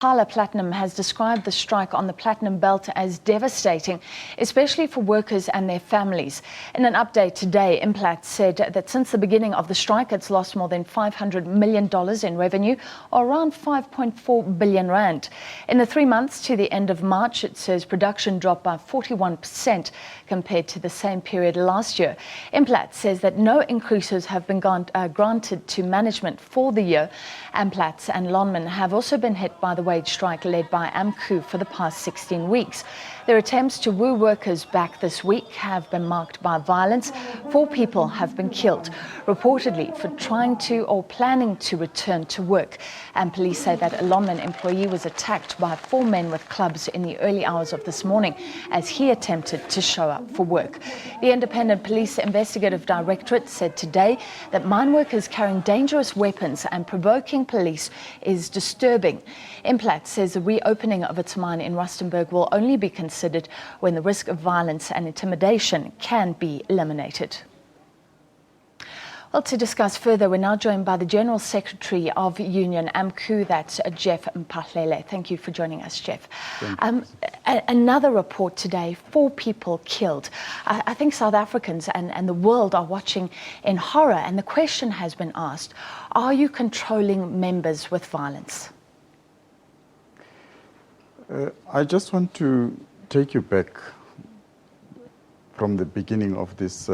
Impala Platinum has described the strike on the Platinum Belt as devastating, especially for workers and their families. In an update today, Implats said that since the beginning of the strike, it's lost more than $500 million in revenue, or around 5.4 billion rand. In the 3 months to the end of March, it says production dropped by 41% compared to the same period last year. Implats says that no increases have been granted to management for the year. Implats and Lonman have also been hit by the wage strike led by AMCU for the past 16 weeks. Their attempts to woo workers back this week have been marked by violence. 4 people have been killed, reportedly for trying to or planning to return to work. And police say that a Lonman employee was attacked by 4 men with clubs in the early hours of this morning as he attempted to show up for work. The Independent Police Investigative Directorate said today that mine workers carrying dangerous weapons and provoking police is disturbing. Implats says the reopening of its mine in Rustenburg will only be considered when the risk of violence and intimidation can be eliminated. Well, to discuss further, we're now joined by the General Secretary of Union AMCU, that's Jeff Mphahlele. Thank you for joining us, Jeff. Another report today, 4 people killed. I think South Africans and the world are watching in horror, and the question has been asked, are you controlling members with violence? I just want to take you back from the beginning of this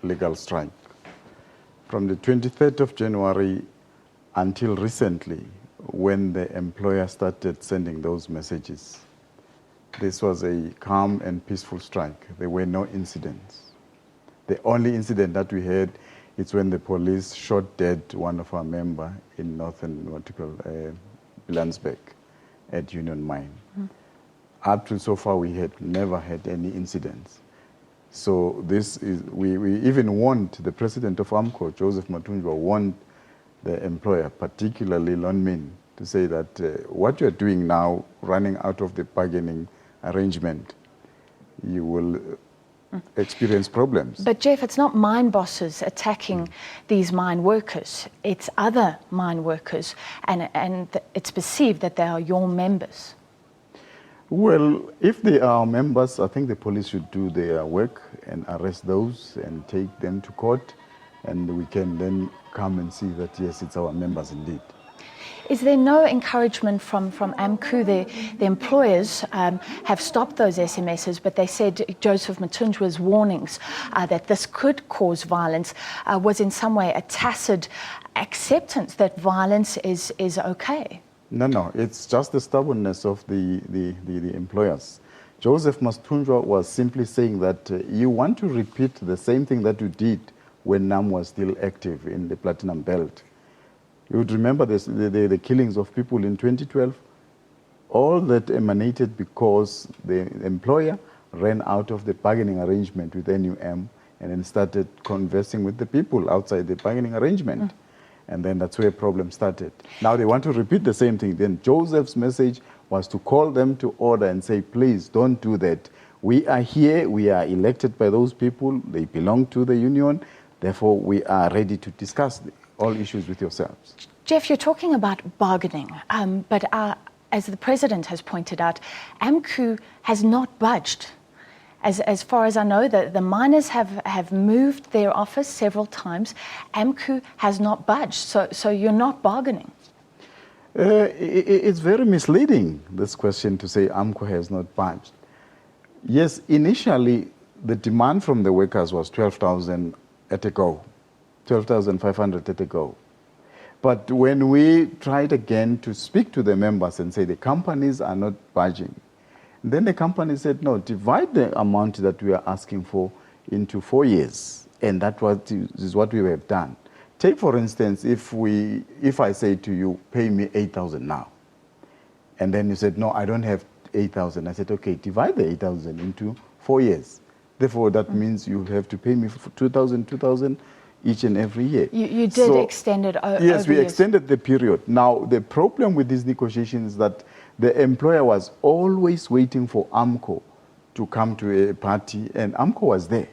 legal strike. From the 23rd of January until recently, when the employer started sending those messages, this was a calm and peaceful strike. There were no incidents. The only incident that we had is when the police shot dead one of our members in northern Bilansberg at Union Mine. Up to so far, we had never had any incidents. So this is, we even warned the president of AMCO, Joseph Matunjwa, warned the employer, particularly Lonmin, to say that what you're doing now, running out of the bargaining arrangement, you will experience problems. But Jeff, it's not mine bosses attacking these mine workers. It's other mine workers, and it's perceived that they are your members. Well, if they are members, I think the police should do their work and arrest those and take them to court, and we can then come and see that, yes, it's our members indeed. Is there no encouragement from AMCU? The employers have stopped those SMSs, but they said Joseph Matunjwa's warnings that this could cause violence was in some way a tacit acceptance that violence is okay. No, it's just the stubbornness of the employers. Joseph Matunjwa was simply saying that you want to repeat the same thing that you did when NAM was still active in the Platinum Belt. You would remember the killings of people in 2012. All that emanated because the employer ran out of the bargaining arrangement with NUM and then started conversing with the people outside the bargaining arrangement. And then that's where problems started. Now they want to repeat the same thing. Then Joseph's message was to call them to order and say, please don't do that. We are here, we are elected by those people, they belong to the union, therefore we are ready to discuss all issues with yourselves. Jeff, you're talking about bargaining, but as the President has pointed out, AMCU has not budged. As far as I know, the miners have moved their office several times. AMCU has not budged, so you're not bargaining. It's very misleading, this question, to say AMCU has not budged. Yes, initially, the demand from the workers was 12,000 at a go, 12,500 at a go. But when we tried again to speak to the members and say the companies are not budging, then the company said, no, divide the amount that we are asking for into 4 years. And that is what we have done. Take, for instance, if I say to you, pay me 8,000 now. And then you said, no, I don't have 8,000. I said, okay, divide the 8,000 into 4 years. Therefore, that means you have to pay me 2,000 each and every year. You did extend it over Yes, we years. extended the period. Now, the problem with these negotiations is that the employer was always waiting for AMCO to come to a party, and AMCO was there.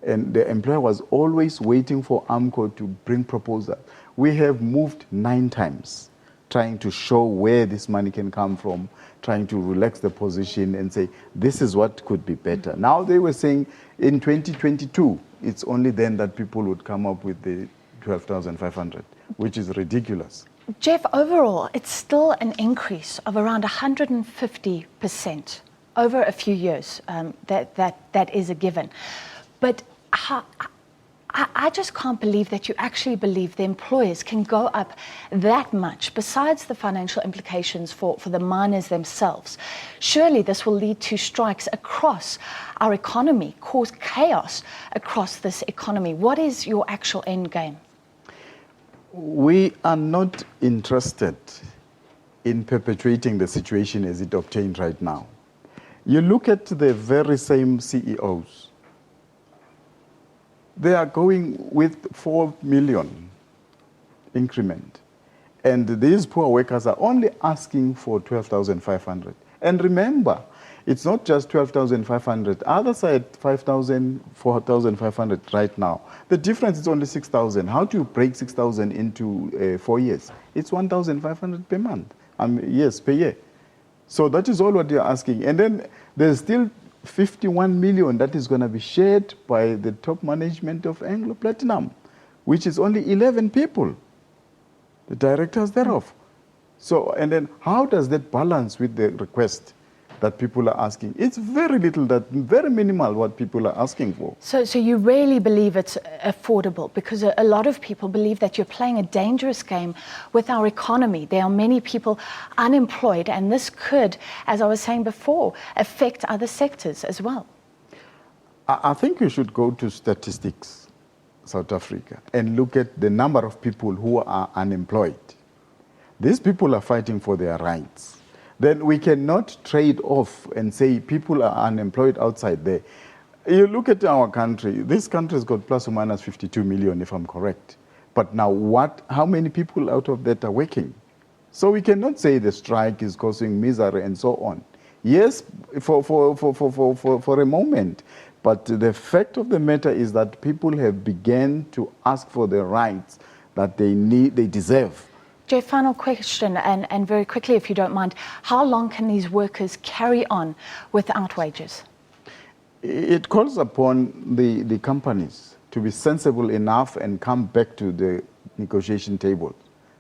And the employer was always waiting for AMCO to bring proposals. We have moved 9 times trying to show where this money can come from, trying to relax the position and say, this is what could be better. Now they were saying in 2022, it's only then that people would come up with the 12,500, which is ridiculous. Jeff, overall, it's still an increase of around 150% over a few years. That is a given. But I just can't believe that you actually believe the employers can go up that much, besides the financial implications for the miners themselves. Surely this will lead to strikes across our economy, cause chaos across this economy. What is your actual end game? We are not interested in perpetuating the situation as it obtained right now. You look at the very same CEOs. They are going with 4 million increment. And these poor workers are only asking for 12,500. And remember, it's not just 12,500. Others are at 5,000, 4,500 right now. The difference is only 6,000. How do you break 6,000 into 4 years? It's 1,500 per month. Yes, per year. So that is all what you're asking. And then there's still 51 million that is going to be shared by the top management of Anglo Platinum, which is only 11 people, the directors thereof. So, and then how does that balance with the request that people are asking? It's very little, very minimal what people are asking for. So you really believe it's affordable, because a lot of people believe that you're playing a dangerous game with our economy. There are many people unemployed, and this could, as I was saying before, affect other sectors as well. I think we should go to statistics, South Africa, and look at the number of people who are unemployed. These people are fighting for their rights. Then we cannot trade off and say people are unemployed outside there. You look at our country, this country has got plus or minus 52 million, if I'm correct. But now how many people out of that are working? So we cannot say the strike is causing misery and so on. Yes, for a moment. But the fact of the matter is that people have begun to ask for the rights that they deserve. Jay, final question, and very quickly, if you don't mind, how long can these workers carry on without wages? It calls upon the companies to be sensible enough and come back to the negotiation table.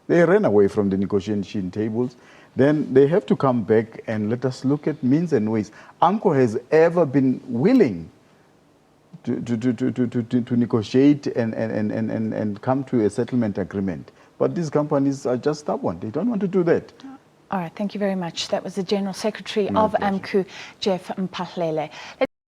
They ran away from the negotiation tables. Then they have to come back and let us look at means and ways. AMCO has ever been willing to negotiate and come to a settlement agreement. But these companies are just stubborn. They don't want to do that. All right, thank you very much. That was the General Secretary of AMCU, Jeff Mphahlele.